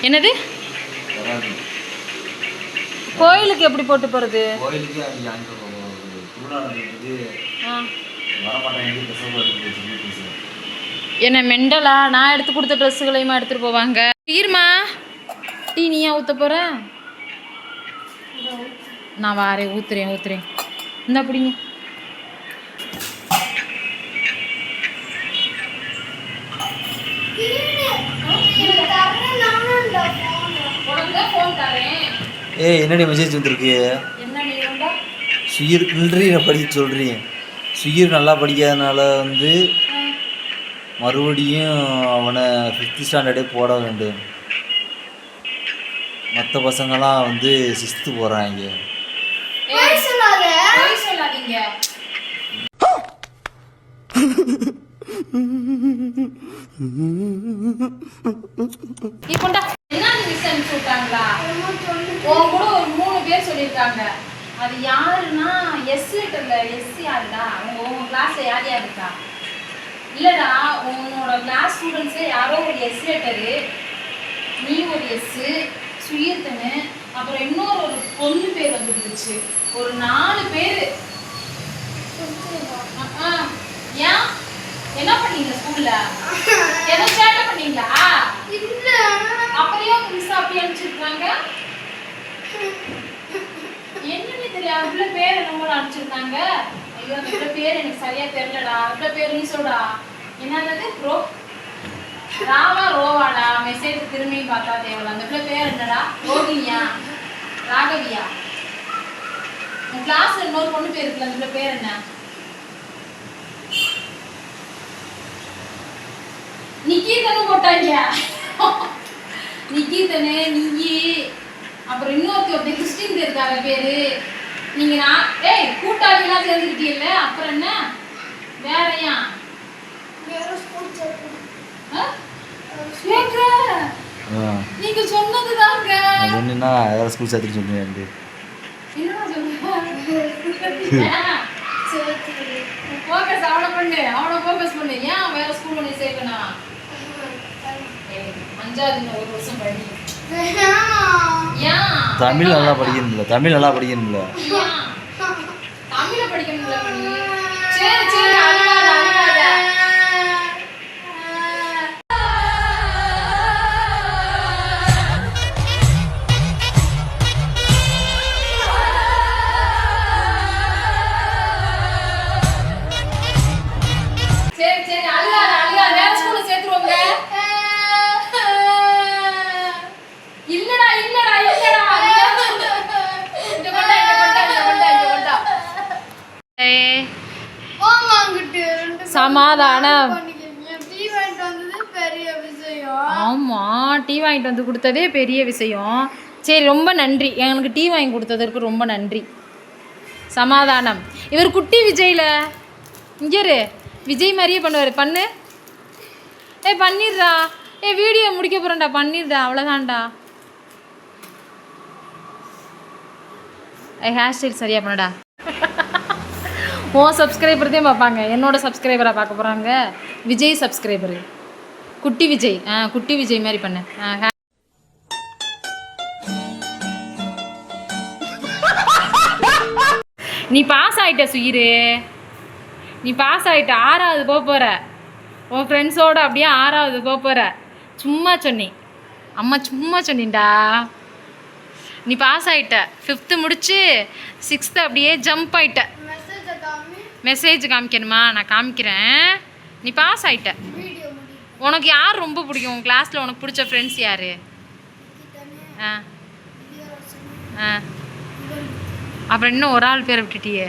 என்னது? கோயிலுக்கு எப்படி போட்டு போகிறது? கோயிலுக்கு என்ன மெண்டலா? நான் எடுத்து கொடுத்த ட்ரெஸ்ஸுகளையுமா எடுத்துகிட்டு போவாங்க? ஈர்மா டீ நீயா ஊற்ற போகிற? நான் வாரேன், ஊற்றுறேன். இந்த பிடிங்க. ஏய் என்னடி மெசேஜ் வந்துருக்கு? சுயிர் இல்லைன்னு படிக்க சொல்கிறீங்க. சுயிர் நல்லா படிக்காதனால வந்து மறுபடியும் அவனை 5th ஸ்டாண்டர்டே போட வேண்டும். மற்ற பசங்களாம் வந்து 6th போகிறாங்க. அது யாருன்னா எஸ் லெட்டர்ல எஸ் யாருடா? உங்க கிளாஸ்ல யார் இருக்கா? இல்லடா, உன்னோட கிளாஸ் ஸ்டூடெண்ட்ஸே யாரோ ஒரு எஸ் லெட்டரு, நீ ஒரு எஸ், சுயத்தனு, அப்புறம் இன்னொரு ஒரு பொண்ணு பேர் வந்துருந்துச்சு. ஒரு 4 பேர். ஏன் என்ன பண்ணீங்க ஸ்கூல்ல? ஏதோ சேட்டை பண்ணீங்களா? அப்புறம் மிஸ் அப்படி அனுப்பிச்சிருக்காங்க. என்னன்னு தெரியாது. அவ்வளோ பேர் என்னமோ அனுப்பிச்சிருந்தாங்க. ஐயோ, அந்த பேர் எனக்கு சரியா தெரியலடா. அவ்வளோ பேர் நீ சொல்டா. என்னது ராவா ரோவாடா? மெசேஜ் திரும்பி பார்த்தா தேவையில்ல. அந்த பேர் என்னடா? ரோகிணியா? ராகவியா? உன் கிளாஸ்ல இன்னொரு பொண்ணு பேர் இருக்குல்ல, அந்த பேர் என்ன? நிக்கீதனு போட்டாங்க. நிக்கீதனு, நீ, அப்புறம் இன்னொருத்தி கிறிஸ்டின் இருக்காங்க பேரு. நீங்க கூட்டாளிலாம் சேர்ந்துக்கிட்டீங்கல்ல, அப்புறம் என்ன வேறையா? நீங்க சொன்னதுதாங்க. என்னன்னா வேற ஸ்கூல் சேர்த்து சொன்னீங்க. என்னடா சொல்றீங்க? ஃபோக்கஸ் அவனை ஃபோக்கஸ் பண்ணு. ஏன் வேற ஸ்கூல் ஒன்று சேர்க்கணும்? 5வது 1 வருஷம் படி. தமிழ் நல்லா படிக்கணும்ல. தமிழ படிக்கணும்ல. சரி அழுகாத. வேற ஸ்கூல்ல சேர்த்துருவாங்க. சமாதானம். ஆமா, டீ வாங்கிட்டு வந்து கொடுத்ததே பெரிய விஷயம். சரி, ரொம்ப நன்றி. எனக்கு டீ வாங்கி கொடுத்ததற்கு ரொம்ப நன்றி. சமாதானம். இவர் குட்டி விஜய்ல இங்கே விஜய் மாதிரியே பண்ணுவார். பண்ணு. பண்ணிடுறா. வீடியோ முடிக்க போகிறேன்டா. பண்ணிடுறா, அவ்வளோதான்டா. ஹேர் ஸ்டைல் சரியாக பண்ணடா. உன் சப்ஸ்கிரைபர்தையும் பார்ப்பாங்க. என்னோட சப்ஸ்கிரைபராக பார்க்க போகிறாங்க. விஜய் சப்ஸ்கிரைபரு குட்டி விஜய். குட்டி விஜய் மாதிரி பண்ணு. நீ பாஸ் ஆகிட்ட சுயிரு. நீ பாஸ் ஆகிட்ட. 6வது போக போகிற. உன் ஃப்ரெண்ட்ஸோடு அப்படியே 6வது போக போகிற. சும்மா சொன்னி. அம்மா சும்மா சொன்னின்டா. நீ பாஸ் ஆகிட்ட. 5th முடிச்சு 6th அப்படியே ஜம்ப் ஆகிட்ட. மெசேஜ் காமிக்கணுமா? நான் காமிக்கிறேன். நீ பாஸ் ஆகிட்ட. உனக்கு யார் ரொம்ப பிடிக்கும்? உன் கிளாஸில் உனக்கு பிடிச்ச ஃப்ரெண்ட்ஸ் யார்? அப்புறம் இன்னும் ஒரு ஆள் பேரை விட்டுட்டியே.